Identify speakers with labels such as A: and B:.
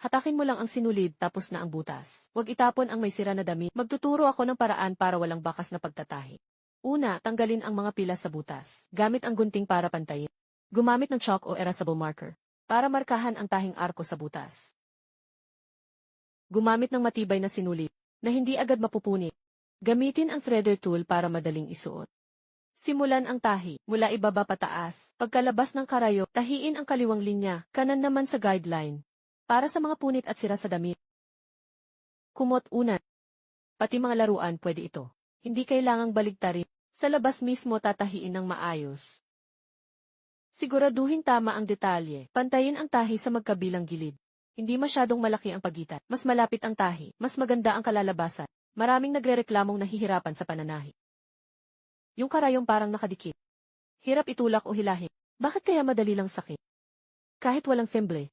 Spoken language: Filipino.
A: Hatakin mo lang ang sinulid tapos na ang butas. Huwag itapon ang may sira na damit. Magtuturo ako ng paraan para walang bakas na pagtatahi. Una, tanggalin ang mga pila sa butas. Gamit ang gunting para pantayin. Gumamit ng chalk o erasable marker para markahan ang tahing arko sa butas. Gumamit ng matibay na sinulid na hindi agad mapupunit. Gamitin ang threader tool para madaling isuot. Simulan ang tahi mula ibaba pataas. Pagkalabas ng karayo, tahiin ang kaliwang linya, kanan naman sa guideline. Para sa mga punit at sira sa damit. Kumot una. Pati mga laruan pwede ito. Hindi kailangang baligtarin. Sa labas mismo tatahiin ng maayos. Siguraduhin tama ang detalye. Pantayin ang tahi sa magkabilang gilid. Hindi masyadong malaki ang pagitan. Mas malapit ang tahi. Mas maganda ang kalalabasan. Maraming nagrereklamong nahihirapan sa pananahi. Yung karayong parang nakadikit. Hirap itulak o hilahin. Bakit kaya madali lang sakit? Kahit walang femble,